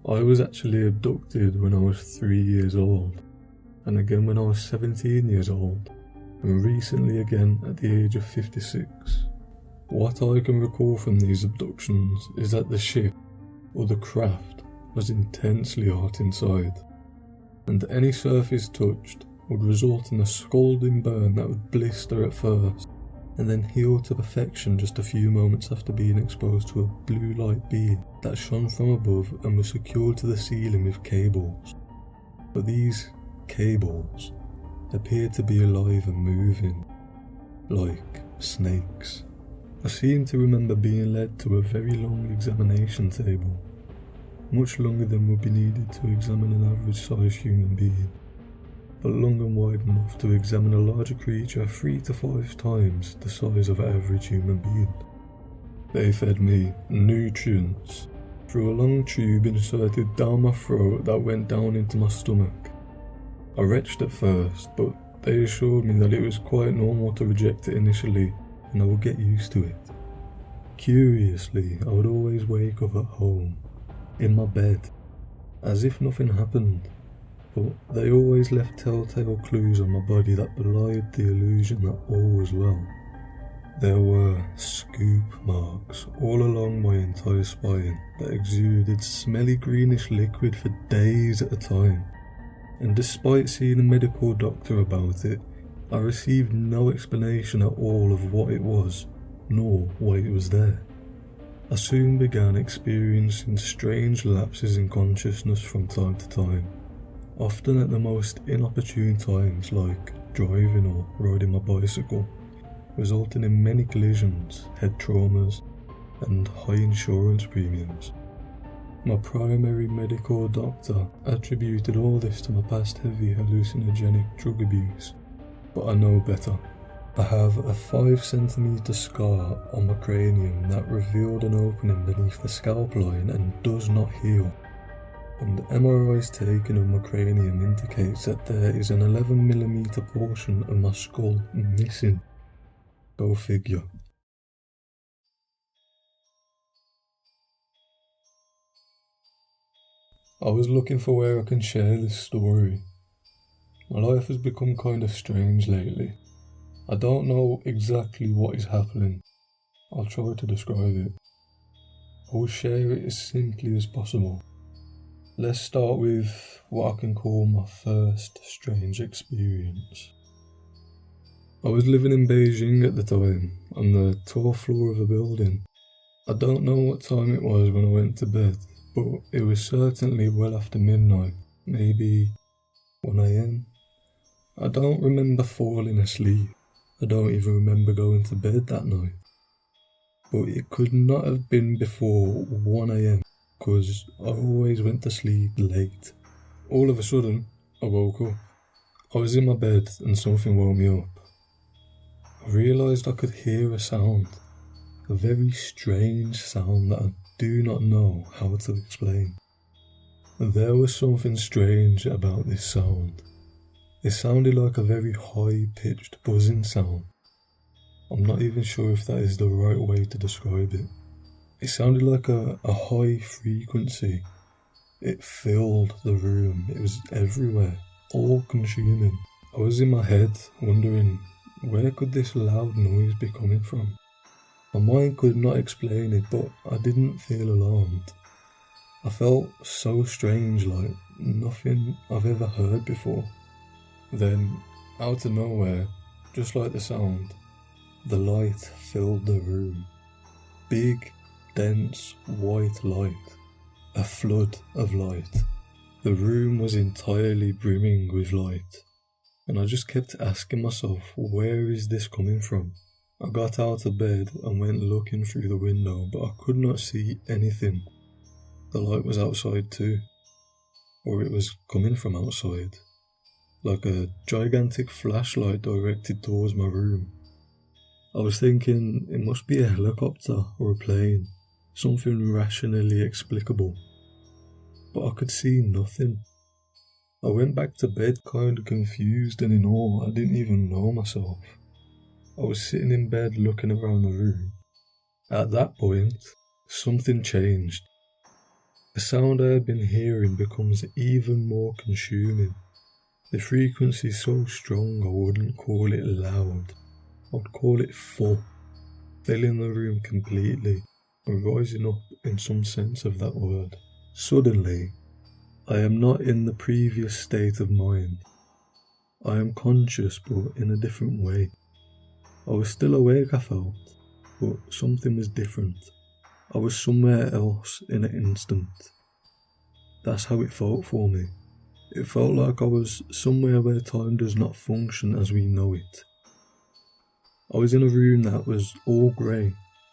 I was actually abducted when I was 3 years old, and again when I was 17 years old, and recently again at the age of 56. What I can recall from these abductions is that the ship, or the craft, was intensely hot inside, and any surface touched would result in a scalding burn that would blister at first, and then heal to perfection just a few moments after being exposed to a blue light beam that shone from above and was secured to the ceiling with cables. But these cables appeared to be alive and moving, like snakes. I seem to remember being led to a very long examination table, much longer than would be needed to examine an average sized human being, but long and wide enough to examine a larger creature 3 to 5 times the size of an average human being. They fed me nutrients through a long tube inserted down my throat that went down into my stomach. I retched at first, but they assured me that it was quite normal to reject it initially and I would get used to it. Curiously, I would always wake up at home, in my bed, as if nothing happened, but they always left telltale clues on my body that belied the illusion that all was well. There were scoop marks all along my entire spine that exuded smelly greenish liquid for days at a time, and despite seeing a medical doctor about it, I received no explanation at all of what it was, nor why it was there. I soon began experiencing strange lapses in consciousness from time to time, often at the most inopportune times like driving or riding my bicycle, resulting in many collisions, head traumas, and high insurance premiums. My primary medical doctor attributed all this to my past heavy hallucinogenic drug abuse, but I know better. I have a 5cm scar on my cranium that revealed an opening beneath the scalp line and does not heal, and MRIs taken of my cranium indicates that there is an 11mm portion of my skull missing. Go figure. I was looking for where I can share this story. My life has become kind of strange lately. I don't know exactly what is happening. I'll try to describe it. I will share it as simply as possible. Let's start with what I can call my first strange experience. I was living in Beijing at the time, on the 12th floor of a building. I don't know what time it was when I went to bed, but it was certainly well after midnight, maybe 1 AM. I don't remember falling asleep. I don't even remember going to bed that night. But it could not have been before 1 AM, because I always went to sleep late. All of a sudden, I woke up. I was in my bed and something woke me up. I realised I could hear a sound, a very strange sound that I do not know how to explain. There was something strange about this sound. It sounded like a very high-pitched buzzing sound. I'm not even sure if that is the right way to describe it. It sounded like a high frequency. It filled the room. It was everywhere, all-consuming. I was in my head wondering, where could this loud noise be coming from? My mind could not explain it, but I didn't feel alarmed. I felt so strange, like nothing I've ever heard before. Then, out of nowhere, just like the sound, the light filled the room. Big, dense, white light. A flood of light. The room was entirely brimming with light, and I just kept asking myself, where is this coming from? I got out of bed and went looking through the window, but I could not see anything. The light was outside too, or it was coming from outside, like a gigantic flashlight directed towards my room. I was thinking it must be a helicopter or a plane, something rationally explicable, but I could see nothing. I went back to bed kinda confused and in awe. I didn't even know myself. I was sitting in bed looking around the room. At that point, something changed. A The sound I had been hearing becomes even more consuming. The frequency is so strong I wouldn't call it loud, I'd call it full, filling the room completely and rising up in some sense of that word. Suddenly, I am not in the previous state of mind. I am conscious but in a different way. I was still awake, I felt, but something was different. I was somewhere else in an instant. That's how it felt for me. It felt like I was somewhere where time does not function as we know it. I was in a room that was all grey,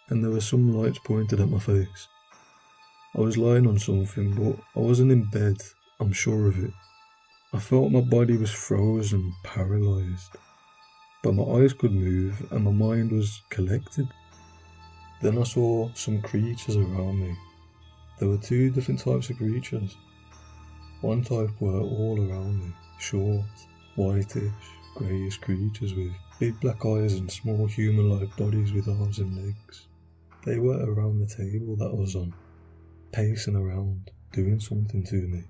and there were some lights pointed at my face. I was lying on something, but I wasn't in bed, I'm sure of it. I felt my body was frozen, paralysed, but my eyes could move and my mind was collected. Then I saw some creatures around me. There were two different types of creatures. One type were all around me, short, whitish, greyish creatures with big black eyes and small human-like bodies with arms and legs. They were around the table that I was on, pacing around, doing something to me.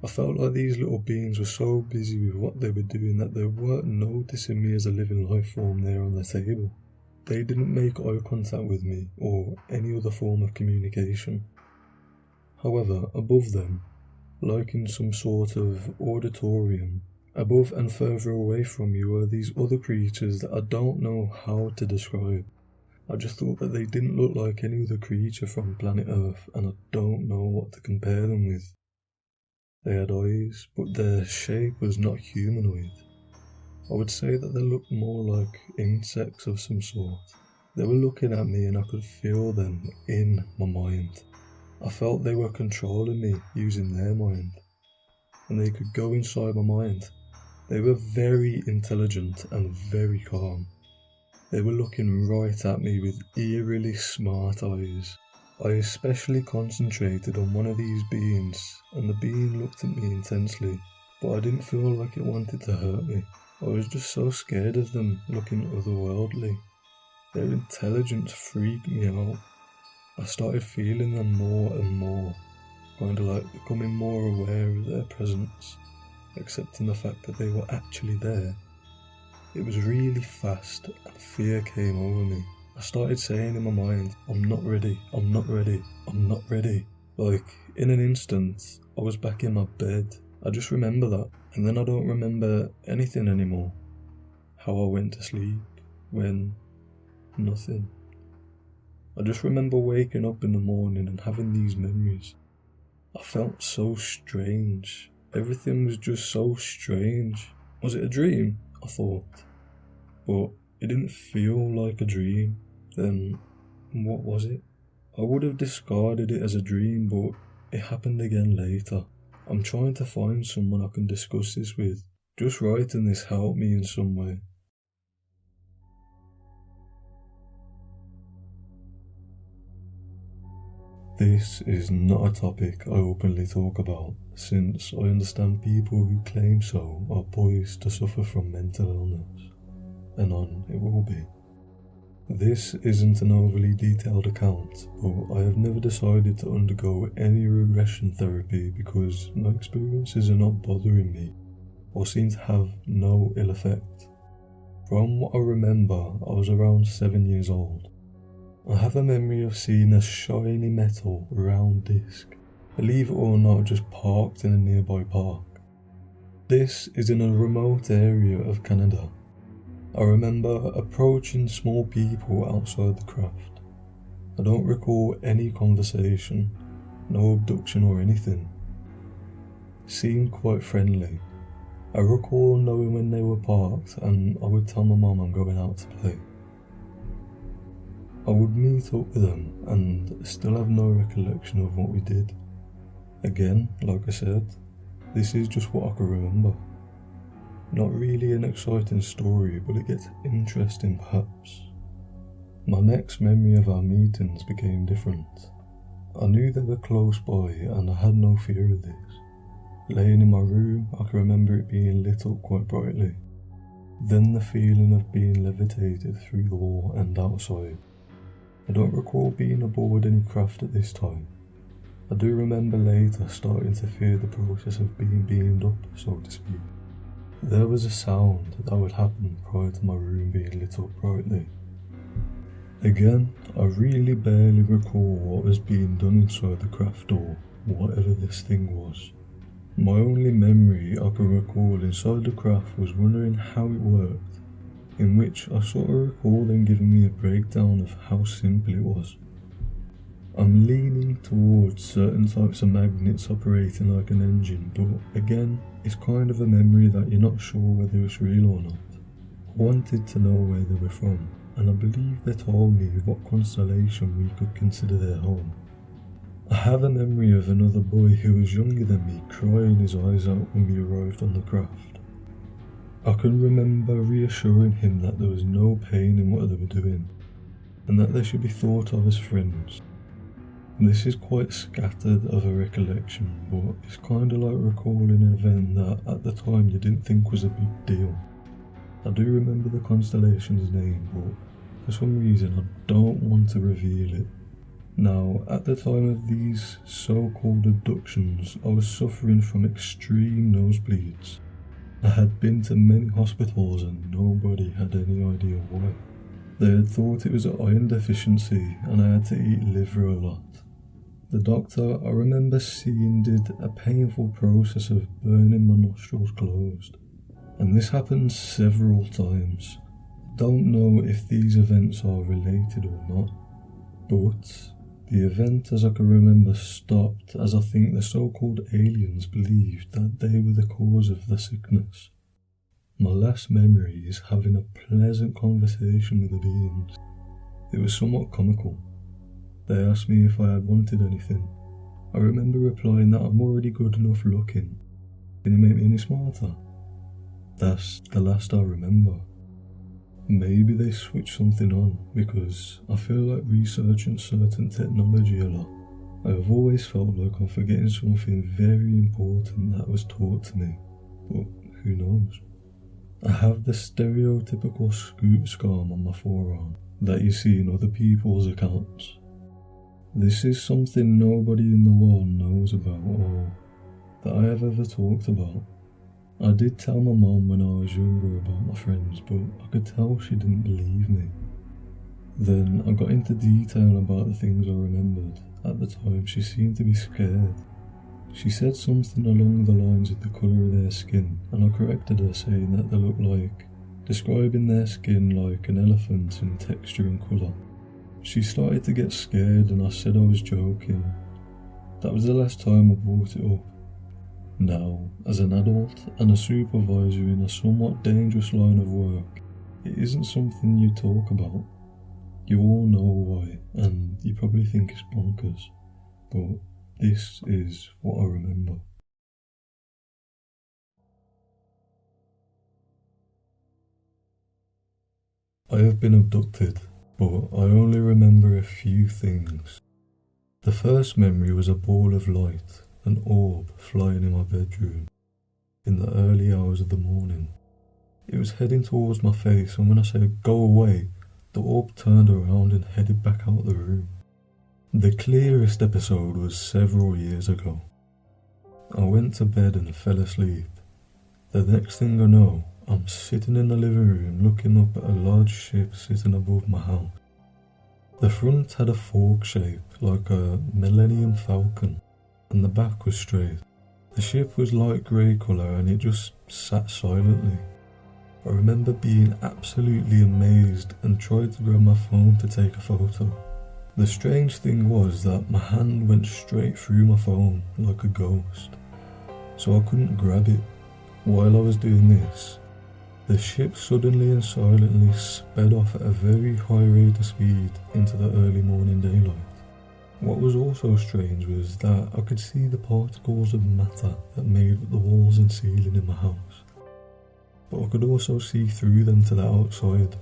I felt like these little beings were so busy with what they were doing that they weren't noticing me as a living life form there on the table. They didn't make eye contact with me or any other form of communication. However, above them, like in some sort of auditorium, above and further away from you were these other creatures that I don't know how to describe. I just thought that they didn't look like any other creature from planet Earth, and I don't know what to compare them with. They had eyes, but their shape was not humanoid. I would say that they looked more like insects of some sort. They were looking at me and I could feel them in my mind. I felt they were controlling me using their mind, and they could go inside my mind. They were very intelligent and very calm. They were looking right at me with eerily smart eyes. I especially concentrated on one of these beings, and the being looked at me intensely, but I didn't feel like it wanted to hurt me. I was just so scared of them looking otherworldly. Their intelligence freaked me out. I started feeling them more and more, kind of like becoming more aware of their presence, accepting the fact that they were actually there. It was really fast and fear came over me. I started saying in my mind, I'm not ready, I'm not ready, I'm not ready. Like, in an instant, I was back in my bed. I just remember that, and then I don't remember anything anymore. How I went to sleep, when, nothing. I just remember waking up in the morning and having these memories. I felt so strange. Everything was just so strange. Was it a dream? I thought. But it didn't feel like a dream. Then what was it? I would have discarded it as a dream, but it happened again later. I'm trying to find someone I can discuss this with. Just writing this helped me in some way. This is not a topic I openly talk about, since I understand people who claim so are poised to suffer from mental illness, and on it will be. This isn't an overly detailed account, but I have never decided to undergo any regression therapy because my experiences are not bothering me, or seem to have no ill effect. From what I remember, I was around 7 years old. I have a memory of seeing a shiny metal round disc, believe it or not, just parked in a nearby park. This is in a remote area of Canada. I remember approaching small people outside the craft. I don't recall any conversation, no abduction or anything. Seemed quite friendly. I recall knowing when they were parked, and I would tell my mum I'm going out to play. I would meet up with them and still have no recollection of what we did. Again, like I said, this is just what I can remember. Not really an exciting story, but it gets interesting perhaps. My next memory of our meetings became different. I knew they were close by and I had no fear of this. Laying in my room, I can remember it being lit up quite brightly. Then the feeling of being levitated through the wall and outside. I don't recall being aboard any craft at this time. I do remember later starting to fear the process of being beamed up, so to speak. There was a sound that would happen prior to my room being lit up brightly. Again, I really barely recall what was being done inside the craft door, whatever this thing was. My only memory I can recall inside the craft was wondering how it worked, in which I sort of recall them giving me a breakdown of how simple it was. I'm leaning towards certain types of magnets operating like an engine, but again, it's kind of a memory that you're not sure whether it's real or not. I wanted to know where they were from, and I believe they told me what constellation we could consider their home. I have a memory of another boy who was younger than me crying his eyes out when we arrived on the craft. I can remember reassuring him that there was no pain in what they were doing, and that they should be thought of as friends. This is quite scattered of a recollection, but it's kinda like recalling an event that at the time you didn't think was a big deal. I do remember the constellation's name, but for some reason I don't want to reveal it. Now, at the time of these so-called abductions, I was suffering from extreme nosebleeds. I had been to many hospitals and nobody had any idea why. They had thought it was an iron deficiency and I had to eat liver a lot. The doctor I remember seeing did a painful process of burning my nostrils closed, and this happened several times. Don't know if these events are related or not, but the event as I can remember stopped as I think the so-called aliens believed that they were the cause of the sickness. My last memory is having a pleasant conversation with the beings. It was somewhat comical. They asked me if I had wanted anything. I remember replying that I'm already good enough looking. Can you make me any smarter? That's the last I remember. Maybe they switched something on, because I feel like researching certain technology a lot. I have always felt like I'm forgetting something very important that was taught to me, but who knows. I have the stereotypical scoot scarm on my forearm that you see in other people's accounts. This is something nobody in the world knows about or that I have ever talked about. I did tell my mom when I was younger about my friends, but I could tell she didn't believe me. Then I got into detail about the things I remembered. At the time she seemed to be scared. She said something along the lines of the colour of their skin, and I corrected her saying that they looked like, describing their skin like an elephant in texture and colour. She started to get scared and I said I was joking. That was the last time I brought it up. Now, as an adult and a supervisor in a somewhat dangerous line of work, it isn't something you talk about. You all know why, and you probably think it's bonkers, but this is what I remember. I have been abducted, but I only remember a few things. The first memory was a ball of light, an orb flying in my bedroom, in the early hours of the morning. It was heading towards my face, and when I said go away, the orb turned around and headed back out the room. The clearest episode was several years ago. I went to bed and fell asleep. The next thing I know, I'm sitting in the living room looking up at a large ship sitting above my house. The front had a fork shape like a Millennium Falcon, and the back was straight. The ship was light grey colour and it just sat silently. I remember being absolutely amazed and tried to grab my phone to take a photo. The strange thing was that my hand went straight through my phone like a ghost, so I couldn't grab it. While I was doing this, the ship suddenly and silently sped off at a very high rate of speed into the early morning daylight. What was also strange was that I could see the particles of matter that made up the walls and ceiling in my house, but I could also see through them to the outside.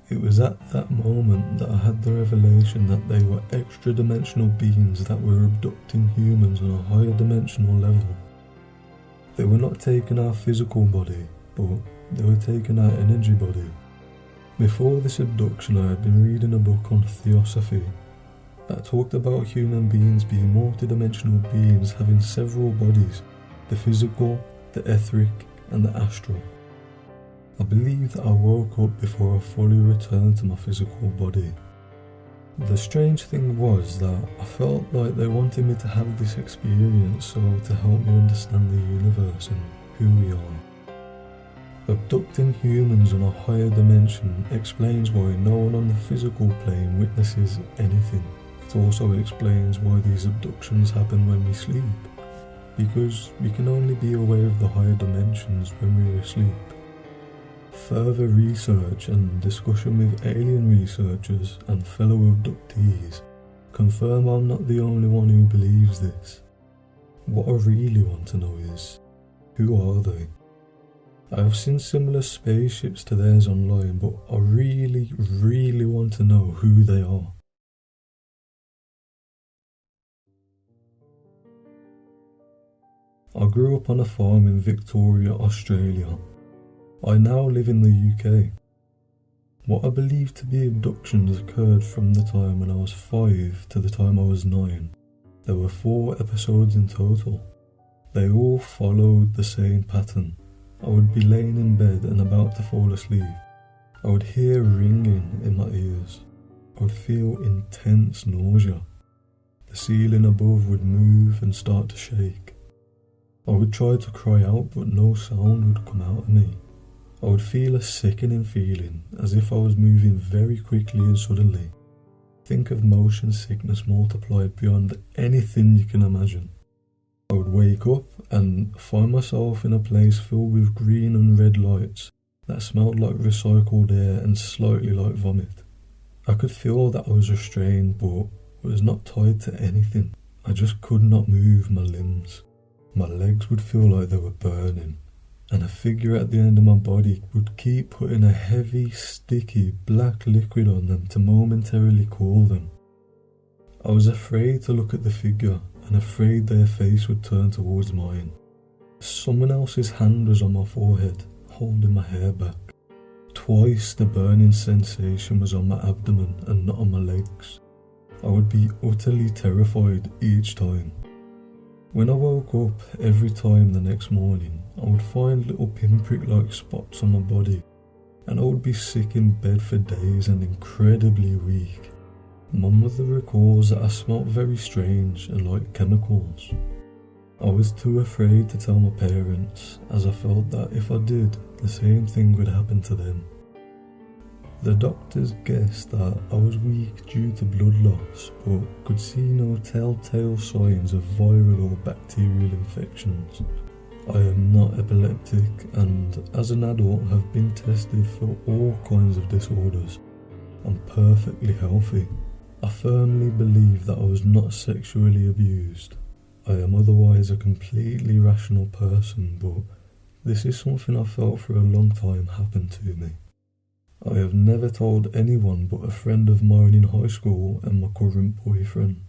It was at that moment that I had the revelation that they were extra-dimensional beings that were abducting humans on a higher dimensional level. They were not taking our physical body, but they were taking our energy body. Before this abduction I had been reading a book on theosophy, that talked about human beings being multidimensional beings having several bodies, the physical, the etheric, and the astral. I believe that I woke up before I fully returned to my physical body. The strange thing was that I felt like they wanted me to have this experience so to help me understand the universe and who we are. Abducting humans on a higher dimension explains why no one on the physical plane witnesses anything. It also explains why these abductions happen when we sleep, because we can only be aware of the higher dimensions when we're asleep. Further research and discussion with alien researchers and fellow abductees confirm I'm not the only one who believes this. What I really want to know is, who are they? I have seen similar spaceships to theirs online, but I really want to know who they are. I grew up on a farm in Victoria, Australia. I now live in the UK. What I believe to be abductions occurred from the time when I was 5 to the time I was 9. There were 4 episodes in total. They all followed the same pattern. I would be laying in bed and about to fall asleep. I would hear ringing in my ears. I would feel intense nausea. The ceiling above would move and start to shake. I would try to cry out, but no sound would come out of me. I would feel a sickening feeling, as if I was moving very quickly and suddenly. Think of motion sickness multiplied beyond anything you can imagine. I would wake up and find myself in a place filled with green and red lights that smelled like recycled air and slightly like vomit. I could feel that I was restrained, but was not tied to anything. I just could not move my limbs. My legs would feel like they were burning, and a figure at the end of my body would keep putting a heavy, sticky, black liquid on them to momentarily cool them. I was afraid to look at the figure and afraid their face would turn towards mine. Someone else's hand was on my forehead, holding my hair back. Twice the burning sensation was on my abdomen and not on my legs. I would be utterly terrified each time. When I woke up every time the next morning, I would find little pinprick-like spots on my body, and I would be sick in bed for days and incredibly weak. My mother recalls that I smelt very strange and like chemicals. I was too afraid to tell my parents, as I felt that if I did, the same thing would happen to them. The doctors guessed that I was weak due to blood loss, but could see no telltale signs of viral or bacterial infections. I am not epileptic, and as an adult have been tested for all kinds of disorders. I'm perfectly healthy. I firmly believe that I was not sexually abused. I am otherwise a completely rational person, but this is something I felt for a long time happened to me. I have never told anyone but a friend of mine in high school and my current boyfriend.